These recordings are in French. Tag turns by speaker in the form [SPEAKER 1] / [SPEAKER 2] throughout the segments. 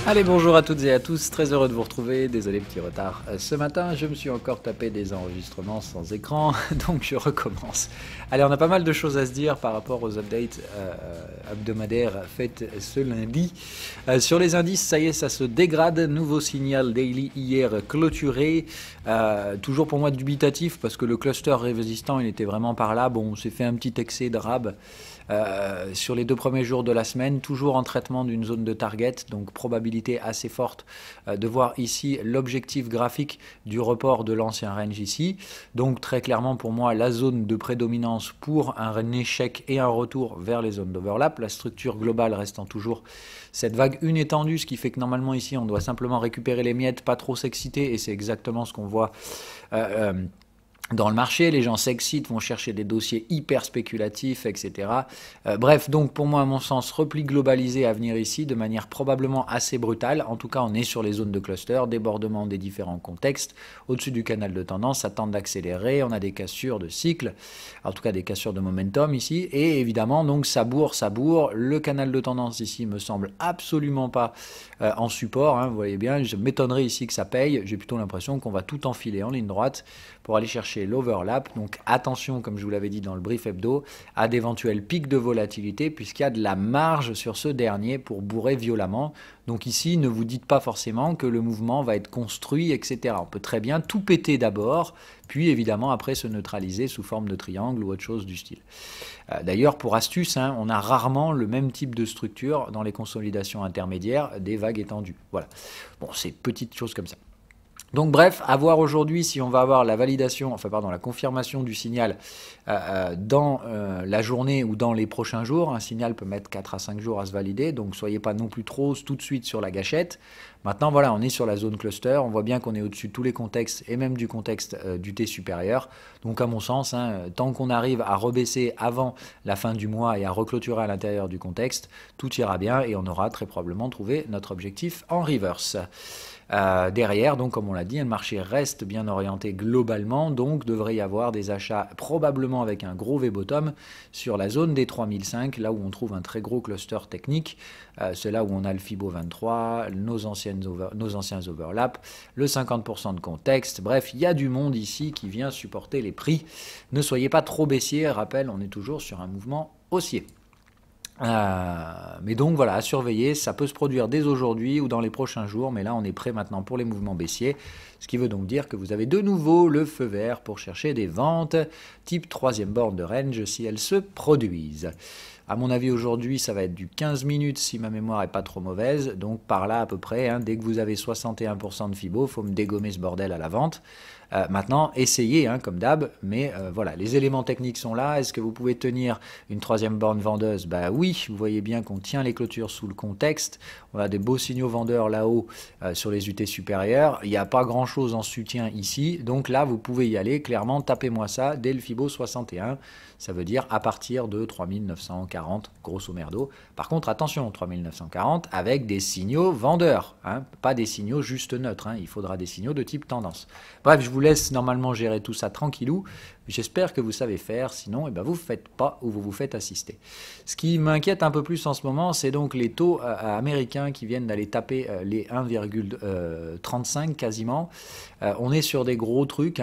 [SPEAKER 1] Allez, bonjour à toutes et à tous, très heureux de vous retrouver, désolé petit retard. Ce matin, je me suis encore tapé des enregistrements sans écran, donc je recommence. Allez, on a pas mal de choses à se dire par rapport aux updates hebdomadaires faites ce lundi. Sur les indices, ça y est, ça se dégrade, nouveau signal daily hier clôturé. Toujours pour moi dubitatif parce que le cluster résistant, il était vraiment par là. Bon, on s'est fait un petit excès de rab. Sur les 2 premiers jours de la semaine, toujours en traitement d'une zone de target, donc probabilité assez forte de voir ici l'objectif graphique du report de l'ancien range ici. Donc très clairement pour moi la zone de prédominance pour un échec et un retour vers les zones d'overlap, la structure globale restant toujours cette vague 1 étendue, ce qui fait que normalement ici on doit simplement récupérer les miettes, pas trop s'exciter, et c'est exactement ce qu'on voit dans le marché. Les gens s'excitent, vont chercher des dossiers hyper spéculatifs, etc. Bref, donc pour moi, à mon sens, repli globalisé à venir ici de manière probablement assez brutale. En tout cas, on est sur les zones de cluster, débordement des différents contextes. Au-dessus du canal de tendance, ça tente d'accélérer. On a des cassures de cycle, en tout cas des cassures de momentum ici. Et évidemment, donc ça bourre. Le canal de tendance ici me semble absolument pas en support. Vous voyez bien, je m'étonnerais ici que ça paye. J'ai plutôt l'impression qu'on va tout enfiler en ligne droite pour aller chercher l'overlap. Donc attention, comme je vous l'avais dit dans le brief hebdo, à d'éventuels pics de volatilité puisqu'il y a de la marge sur ce dernier pour bourrer violemment. Donc ici, ne vous dites pas forcément que le mouvement va être construit, etc. On peut très bien tout péter d'abord, puis évidemment après se neutraliser sous forme de triangle ou autre chose du style. D'ailleurs, pour astuce, on a rarement le même type de structure dans les consolidations intermédiaires des vagues étendues. Voilà. Bon, c'est petites choses comme ça. Donc bref, à voir aujourd'hui si on va avoir la validation, la confirmation du signal dans la journée ou dans les prochains jours. Un signal peut mettre 4 à 5 jours à se valider, donc soyez pas non plus trop tout de suite sur la gâchette. Maintenant voilà, on est sur la zone cluster, on voit bien qu'on est au-dessus de tous les contextes et même du contexte du T supérieur. Donc à mon sens, tant qu'on arrive à rebaisser avant la fin du mois et à reclôturer à l'intérieur du contexte, tout ira bien et on aura très probablement trouvé notre objectif en reverse. Derrière, donc comme on l'a dit, le marché reste bien orienté globalement, donc devrait y avoir des achats probablement avec un gros V-bottom sur la zone des 3005, là où on trouve un très gros cluster technique. C'est là où on a le Fibo 23, nos anciens overlaps, le 50% de contexte. Bref, il y a du monde ici qui vient supporter les prix. Ne soyez pas trop baissier, rappel, on est toujours sur un mouvement haussier. Mais donc voilà, à surveiller, ça peut se produire dès aujourd'hui ou dans les prochains jours, mais là on est prêt maintenant pour les mouvements baissiers, ce qui veut donc dire que vous avez de nouveau le feu vert pour chercher des ventes type 3e borne de range si elles se produisent. À mon avis aujourd'hui ça va être du 15 minutes si ma mémoire est pas trop mauvaise, donc par là à peu près, dès que vous avez 61% de Fibo, il faut me dégommer ce bordel à la vente. Maintenant, essayez comme d'hab, mais voilà, les éléments techniques sont là. Est-ce que vous pouvez tenir une 3e borne vendeuse? Bah oui, vous voyez bien qu'on tient les clôtures sous le contexte. On a des beaux signaux vendeurs là-haut sur les UT supérieures. Il n'y a pas grand-chose en soutien ici, donc là vous pouvez y aller. Clairement, tapez-moi ça dès le Fibo 61. Ça veut dire à partir de 3940, grosso merdo. Par contre, attention, 3940 avec des signaux vendeurs, pas des signaux juste neutres. Il faudra des signaux de type tendance. Bref, je vous laisse normalement gérer tout ça tranquillou. J'espère que vous savez faire, sinon vous ne faites pas ou vous vous faites assister. Ce qui m'inquiète un peu plus en ce moment, c'est donc les taux américains qui viennent d'aller taper les 1,35 quasiment. On est sur des gros trucs,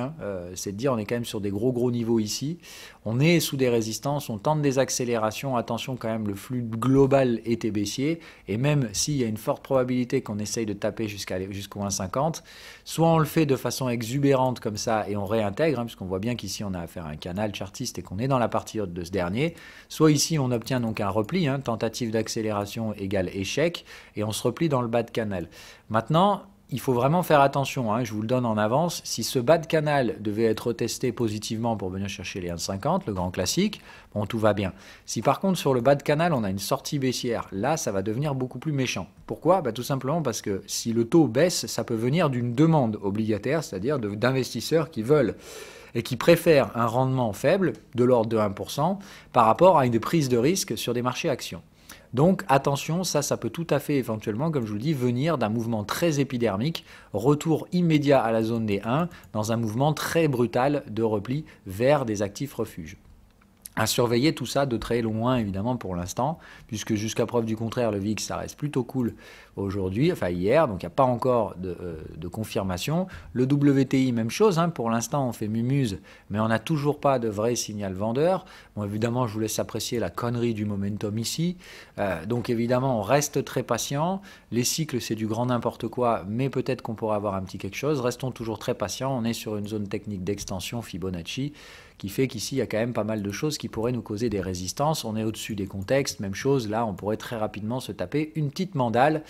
[SPEAKER 1] c'est de dire on est quand même sur des gros niveaux ici. On est sous des résistances, on tente des accélérations, attention quand même, le flux global était baissier, et même s'il y a une forte probabilité qu'on essaye de taper jusqu'au 1,50, soit on le fait de façon exubérante comme ça et on réintègre, puisqu'on voit bien qu'ici on a affaire à un canal chartiste et qu'on est dans la partie haute de ce dernier, soit ici on obtient donc un repli, tentative d'accélération égale échec, et on se replie dans le bas de canal. Maintenant, il faut vraiment faire attention, je vous le donne en avance, si ce bas de canal devait être testé positivement pour venir chercher les 1,50, le grand classique, bon tout va bien. Si par contre sur le bas de canal on a une sortie baissière, là ça va devenir beaucoup plus méchant. Pourquoi? Tout simplement parce que si le taux baisse, ça peut venir d'une demande obligataire, c'est-à-dire d'investisseurs qui veulent et qui préfèrent un rendement faible, de l'ordre de 1%, par rapport à une prise de risque sur des marchés actions. Donc attention, ça peut tout à fait éventuellement, comme je vous le dis, venir d'un mouvement très épidermique, retour immédiat à la zone des 1, dans un mouvement très brutal de repli vers des actifs refuges. À surveiller tout ça de très loin, évidemment, pour l'instant, puisque jusqu'à preuve du contraire, le VIX, ça reste plutôt cool aujourd'hui, enfin hier, donc il n'y a pas encore de confirmation. Le WTI, même chose, hein, pour l'instant, on fait mumuse, mais on n'a toujours pas de vrai signal vendeur. Bon, évidemment, je vous laisse apprécier la connerie du momentum ici. Donc, évidemment, on reste très patient. Les cycles, c'est du grand n'importe quoi, mais peut-être qu'on pourra avoir un petit quelque chose. Restons toujours très patients. On est sur une zone technique d'extension Fibonacci, qui fait qu'ici, il y a quand même pas mal de choses qui pourraient nous causer des résistances. On est au-dessus des contextes, même chose, là, on pourrait très rapidement se taper une petite mandale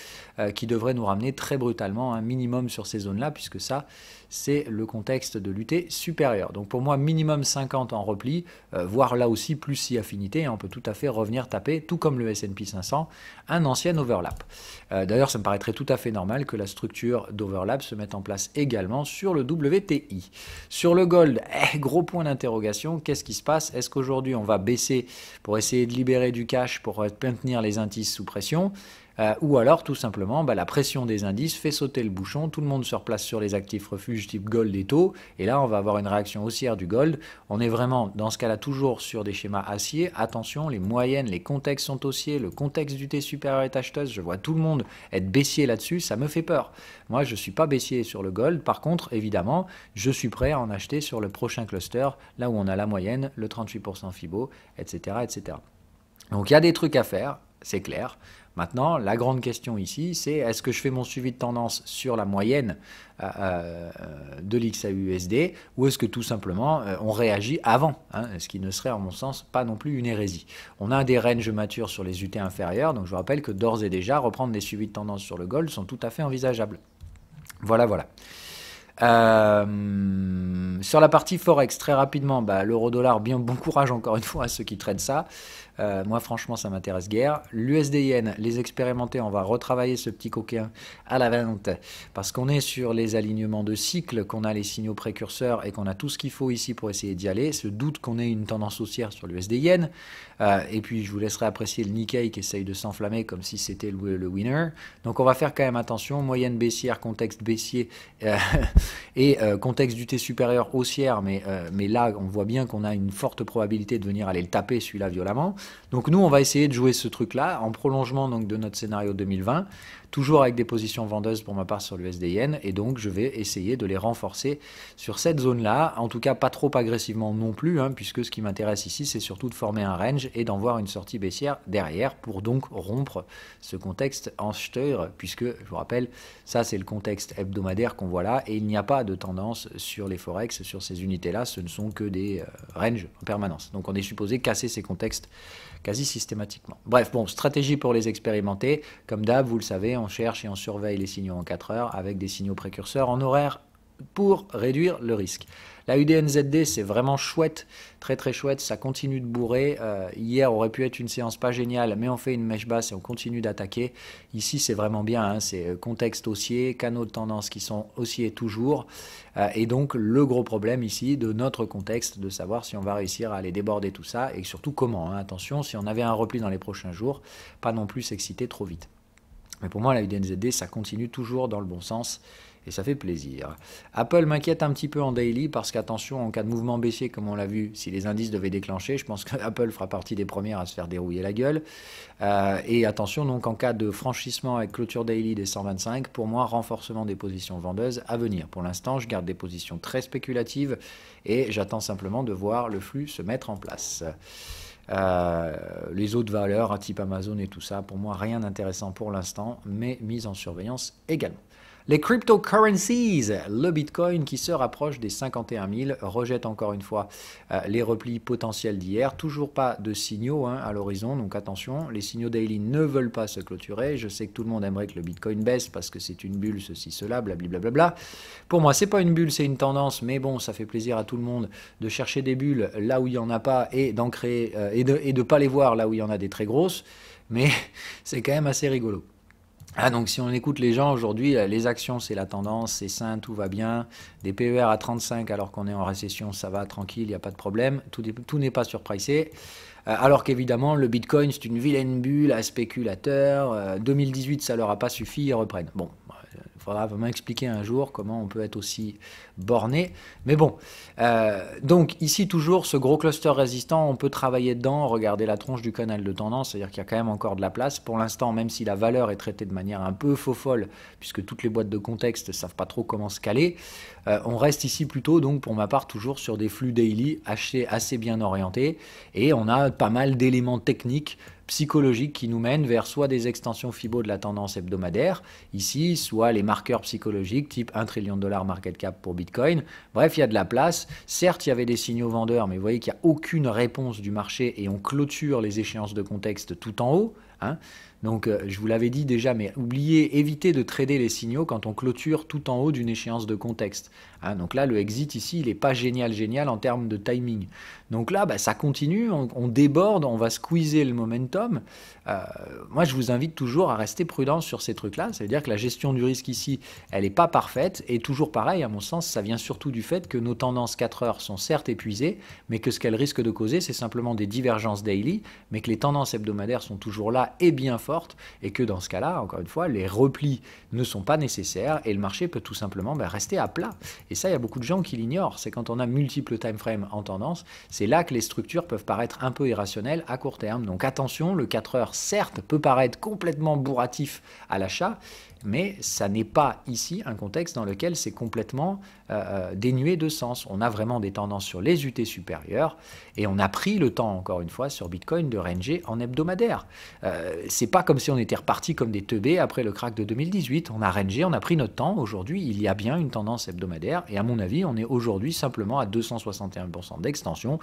[SPEAKER 1] qui devrait nous ramener très brutalement un minimum sur ces zones-là, puisque ça, c'est le contexte de l'UT supérieur. Donc pour moi, minimum 50 en repli, voire là aussi plus si affinité, et on peut tout à fait revenir taper, tout comme le S&P 500, un ancien overlap. D'ailleurs, ça me paraîtrait tout à fait normal que la structure d'overlap se mette en place également sur le WTI. Sur le gold, gros point d'interrogation, qu'est-ce qui se passe? Est-ce qu'aujourd'hui on va baisser pour essayer de libérer du cash pour maintenir les indices sous pression? Ou alors tout simplement la pression des indices fait sauter le bouchon, tout le monde se replace sur les actifs refuges type gold et taux, et là on va avoir une réaction haussière du gold. On est vraiment dans ce cas-là toujours sur des schémas acier. Attention, les moyennes, les contextes sont haussiers, le contexte du T supérieur est acheteuse, je vois tout le monde être baissier là-dessus, ça me fait peur. Moi je ne suis pas baissier sur le gold, par contre évidemment je suis prêt à en acheter sur le prochain cluster, là où on a la moyenne, le 38% Fibo, etc., etc. Donc il y a des trucs à faire, c'est clair. Maintenant, la grande question ici, c'est est-ce que je fais mon suivi de tendance sur la moyenne de l'XAUUSD ou est-ce que tout simplement on réagit avant, hein, ce qui ne serait à mon sens pas non plus une hérésie. On a des ranges matures sur les UT inférieurs, donc je vous rappelle que d'ores et déjà, reprendre des suivis de tendance sur le gold sont tout à fait envisageables. Voilà, voilà. Sur la partie Forex, très rapidement, l'euro-dollar, bien bon courage encore une fois à ceux qui traitent ça. Moi, franchement, ça m'intéresse guère. L'USD-Yen, les expérimenter, on va retravailler ce petit coquin à la vente parce qu'on est sur les alignements de cycle, qu'on a les signaux précurseurs et qu'on a tout ce qu'il faut ici pour essayer d'y aller. Ce doute qu'on ait une tendance haussière sur l'USD-Yen. Et puis, je vous laisserai apprécier le Nikkei qui essaye de s'enflammer comme si c'était le winner. Donc, on va faire quand même attention. Moyenne baissière, contexte baissier et contexte du T supérieur haussière. Mais là, on voit bien qu'on a une forte probabilité de venir aller le taper, celui-là, violemment. Donc nous, on va essayer de jouer ce truc-là en prolongement donc, de notre scénario 2020, toujours avec des positions vendeuses pour ma part sur l'USD-Yen, et donc je vais essayer de les renforcer sur cette zone-là, en tout cas pas trop agressivement non plus, hein, puisque ce qui m'intéresse ici, c'est surtout de former un range et d'en voir une sortie baissière derrière pour donc rompre ce contexte acheteur, puisque, je vous rappelle, ça c'est le contexte hebdomadaire qu'on voit là, et il n'y a pas de tendance sur les Forex, sur ces unités-là, ce ne sont que des ranges en permanence. Donc on est supposé casser ces contextes quasi systématiquement. Bref, bon, stratégie pour les expérimenter. Comme d'hab, vous le savez, on cherche et on surveille les signaux en 4 heures avec des signaux précurseurs en horaire pour réduire le risque. La UDNZD, c'est vraiment chouette, très très chouette, ça continue de bourrer. Hier aurait pu être une séance pas géniale, mais on fait une mèche basse et on continue d'attaquer. Ici, c'est vraiment bien, hein, c'est contexte haussier, canaux de tendance qui sont haussiers toujours. Et donc, le gros problème ici de notre contexte, de savoir si on va réussir à aller déborder tout ça et surtout comment. Hein. Attention, si on avait un repli dans les prochains jours, pas non plus s'exciter trop vite. Mais pour moi, la UDNZD, ça continue toujours dans le bon sens. Et ça fait plaisir. Apple m'inquiète un petit peu en daily parce qu'attention, en cas de mouvement baissier, comme on l'a vu, si les indices devaient déclencher, je pense qu'Apple fera partie des premières à se faire dérouiller la gueule. Et attention, donc en cas de franchissement avec clôture daily des 125, pour moi, renforcement des positions vendeuses à venir. Pour l'instant, je garde des positions très spéculatives et j'attends simplement de voir le flux se mettre en place. Les autres valeurs, type Amazon et tout ça, pour moi, rien d'intéressant pour l'instant, mais mise en surveillance également. Les cryptocurrencies, le Bitcoin qui se rapproche des 51 000, rejette encore une fois les replis potentiels d'hier. Toujours pas de signaux à l'horizon, donc attention, les signaux daily ne veulent pas se clôturer. Je sais que tout le monde aimerait que le Bitcoin baisse parce que c'est une bulle, ceci, cela, blablabla. Pour moi, c'est pas une bulle, c'est une tendance, mais bon, ça fait plaisir à tout le monde de chercher des bulles là où il n'y en a pas et d'en créer et de pas les voir là où il y en a des très grosses, mais c'est quand même assez rigolo. Donc si on écoute les gens aujourd'hui, les actions c'est la tendance, c'est sain, tout va bien, des PER à 35 alors qu'on est en récession, ça va tranquille, il n'y a pas de problème, tout n'est pas surpricé. Alors qu'évidemment le Bitcoin c'est une vilaine bulle à spéculateurs, 2018 ça leur a pas suffi, ils reprennent. Bon, faudra vraiment expliquer un jour comment on peut être aussi borné. Mais bon, donc ici toujours ce gros cluster résistant, on peut travailler dedans, regarder la tronche du canal de tendance, c'est-à-dire qu'il y a quand même encore de la place. Pour l'instant, même si la valeur est traitée de manière un peu faux-folle, puisque toutes les boîtes de contexte ne savent pas trop comment se caler, on reste ici plutôt, donc pour ma part, toujours sur des flux daily assez bien orientés, et on a pas mal d'éléments techniques psychologiques qui nous mènent vers soit des extensions Fibo de la tendance hebdomadaire, ici, soit les marqueurs psychologiques type 1 trillion de dollars market cap pour Bitcoin. Bref, il y a de la place. Certes, il y avait des signaux vendeurs, mais vous voyez qu'il n'y a aucune réponse du marché et on clôture les échéances de contexte tout en haut. Hein. Donc, je vous l'avais dit déjà, mais évitez de trader les signaux quand on clôture tout en haut d'une échéance de contexte. Hein. Donc là, le exit ici, il n'est pas génial en termes de timing. Donc là, ça continue, on déborde, on va squeezer le momentum. Moi, je vous invite toujours à rester prudent sur ces trucs-là. Ça veut dire que la gestion du risque ici, elle n'est pas parfaite. Et toujours pareil, à mon sens, ça vient surtout du fait que nos tendances 4 heures sont certes épuisées, mais que ce qu'elles risquent de causer, c'est simplement des divergences daily, mais que les tendances hebdomadaires sont toujours là et bien fortes, et que dans ce cas-là, encore une fois, les replis ne sont pas nécessaires et le marché peut tout simplement rester à plat. Et ça, il y a beaucoup de gens qui l'ignorent. C'est quand on a multiples time frames en tendance, c'est là que les structures peuvent paraître un peu irrationnelles à court terme. Donc attention, le 4 heures, certes, peut paraître complètement bourratif à l'achat, mais ça n'est pas ici un contexte dans lequel c'est complètement dénué de sens. On a vraiment des tendances sur les UT supérieures et on a pris le temps, encore une fois, sur Bitcoin de ranger en hebdomadaire. C'est pas comme si on était reparti comme des teubés après le crack de 2018. On a rangé, on a pris notre temps. Aujourd'hui, il y a bien une tendance hebdomadaire et à mon avis, on est aujourd'hui simplement à 261% d'extension.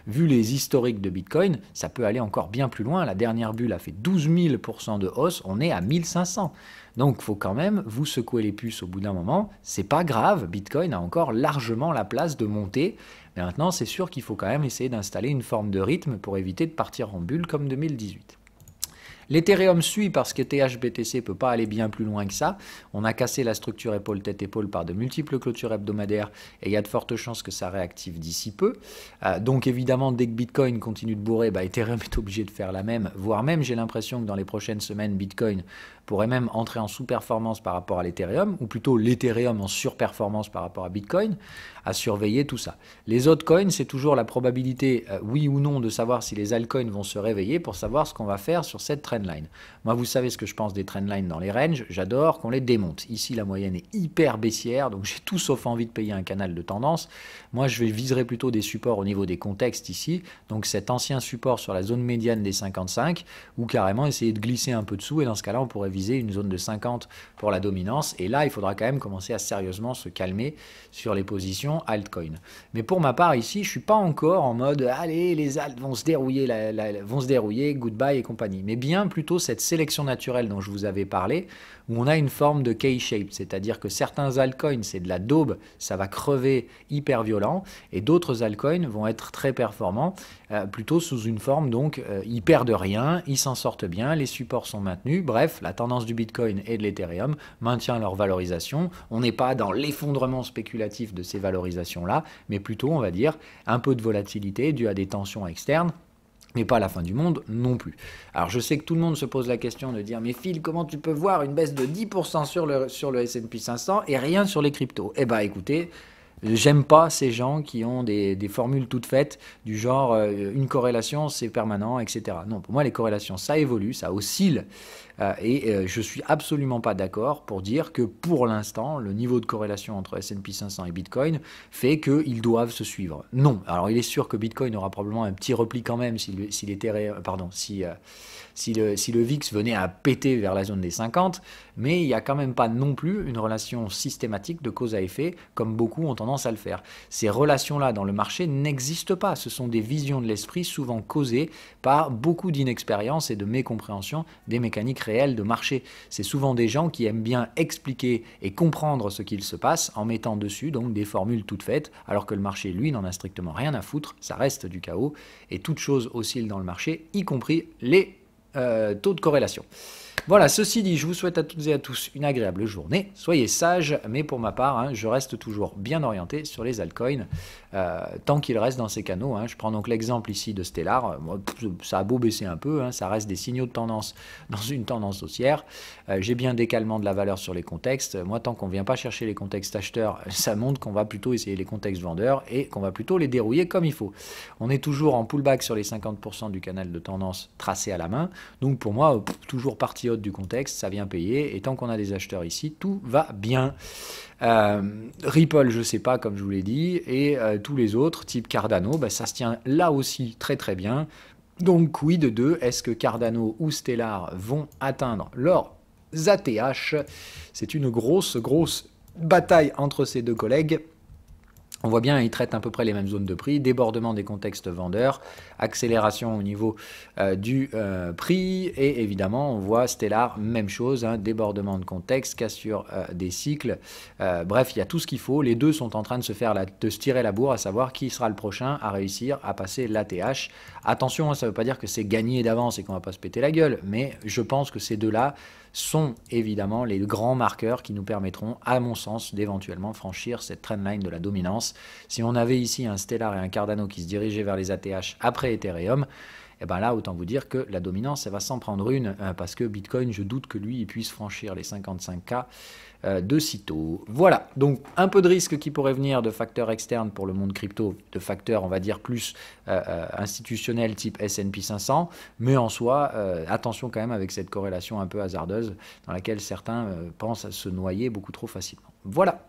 [SPEAKER 1] Vu les historiques de Bitcoin, ça peut aller encore bien plus loin. La dernière bulle a fait 12 000% de hausse, on est à 1500. Donc, il faut quand même vous secouer les puces au bout d'un moment. C'est pas grave, Bitcoin a encore largement la place de monter. Mais maintenant, c'est sûr qu'il faut quand même essayer d'installer une forme de rythme pour éviter de partir en bulle comme 2018. L'Ethereum suit parce que THBTC ne peut pas aller bien plus loin que ça. On a cassé la structure épaule-tête-épaule par de multiples clôtures hebdomadaires et il y a de fortes chances que ça réactive d'ici peu. Donc évidemment, dès que Bitcoin continue de bourrer, Ethereum est obligé de faire la même, voire même j'ai l'impression que dans les prochaines semaines, Bitcoin pourrait même entrer en sous-performance par rapport à l'Ethereum, ou plutôt l'Ethereum en surperformance par rapport à Bitcoin, à surveiller tout ça. Les autres coins, c'est toujours la probabilité, oui ou non, de savoir si les altcoins vont se réveiller pour savoir ce qu'on va faire sur cette trendline. Moi, vous savez ce que je pense des trendlines dans les ranges, j'adore qu'on les démonte. Ici, la moyenne est hyper baissière, donc j'ai tout sauf envie de payer un canal de tendance. Moi, je viserai plutôt des supports au niveau des contextes ici, donc cet ancien support sur la zone médiane des 55, ou carrément essayer de glisser un peu dessous, et dans ce cas-là, on pourrait viser une zone de 50 pour la dominance, et là, il faudra quand même commencer à sérieusement se calmer sur les positions altcoin. Mais pour ma part, ici, je suis pas encore en mode, allez, les alts vont se dérouiller, goodbye et compagnie, mais bien plutôt cette sélection naturelle dont je vous avais parlé, où on a une forme de K-shape, c'est-à-dire que certains altcoins, c'est de la daube, ça va crever hyper violent, et d'autres altcoins vont être très performants, plutôt sous une forme, donc, ils perdent rien, ils s'en sortent bien, les supports sont maintenus, bref, la tendance du Bitcoin et de l'Ethereum maintient leur valorisation, on n'est pas dans l'effondrement spéculatif de ces valorisations-là, mais plutôt, on va dire, un peu de volatilité due à des tensions externes, mais pas la fin du monde non plus. Alors je sais que tout le monde se pose la question de dire « Mais Phil, comment tu peux voir une baisse de 10% sur le S&P 500 et rien sur les cryptos ?» Eh bien écoutez, j'aime pas ces gens qui ont des formules toutes faites du genre une corrélation c'est permanent, etc. Non, pour moi les corrélations ça évolue, ça oscille et je suis absolument pas d'accord pour dire que pour l'instant le niveau de corrélation entre S&P 500 et Bitcoin fait qu'ils doivent se suivre. Non, alors il est sûr que Bitcoin aura probablement un petit repli quand même si le VIX venait à péter vers la zone des 50, mais il n'y a quand même pas non plus une relation systématique de cause à effet, comme beaucoup ont tendance à le faire. Ces relations-là dans le marché n'existent pas, ce sont des visions de l'esprit souvent causées par beaucoup d'inexpérience et de mécompréhension des mécaniques réelles de marché. C'est souvent des gens qui aiment bien expliquer et comprendre ce qu'il se passe en mettant dessus donc des formules toutes faites, alors que le marché, lui, n'en a strictement rien à foutre, ça reste du chaos, et toute chose oscille dans le marché, y compris les taux de corrélation. Voilà, ceci dit, je vous souhaite à toutes et à tous une agréable journée. Soyez sages, mais pour ma part, je reste toujours bien orienté sur les altcoins. tant qu'il reste dans ces canaux. Hein. Je prends donc l'exemple ici de Stellar. Moi, ça a beau baisser un peu, hein, ça reste des signaux de tendance dans une tendance haussière. J'ai bien décalement de la valeur sur les contextes. Moi, tant qu'on ne vient pas chercher les contextes acheteurs, ça montre qu'on va plutôt essayer les contextes vendeurs et qu'on va plutôt les dérouiller comme il faut. On est toujours en pullback sur les 50% du canal de tendance tracé à la main. Donc pour moi, toujours partie haute du contexte, ça vient payer. Et tant qu'on a des acheteurs ici, tout va bien. Ripple, je sais pas, comme je vous l'ai dit, et tous les autres, type Cardano, ça se tient là aussi très très bien. Donc, quid de est-ce que Cardano ou Stellar vont atteindre leurs ATH? C'est une grosse bataille entre ces deux collègues. On voit bien, ils traitent à peu près les mêmes zones de prix, débordement des contextes vendeurs, accélération au niveau du prix, et évidemment, on voit Stellar, même chose, hein, débordement de contexte, cassure des cycles, bref, il y a tout ce qu'il faut. Les deux sont en train de se tirer la bourre, à savoir qui sera le prochain à réussir à passer l'ATH. Attention, hein, ça ne veut pas dire que c'est gagné d'avance et qu'on ne va pas se péter la gueule, mais je pense que ces deux-là sont évidemment les grands marqueurs qui nous permettront, à mon sens, d'éventuellement franchir cette trendline de la dominance. Si on avait ici un Stellar et un Cardano qui se dirigeaient vers les ATH après Ethereum, et bien là, autant vous dire que la dominance, elle va s'en prendre une, parce que Bitcoin, je doute que lui, il puisse franchir les 55K de sitôt. Voilà, donc un peu de risque qui pourrait venir de facteurs externes pour le monde crypto, de facteurs, on va dire, plus institutionnels type S&P 500, mais en soi, attention quand même avec cette corrélation un peu hasardeuse dans laquelle certains pensent se noyer beaucoup trop facilement. Voilà.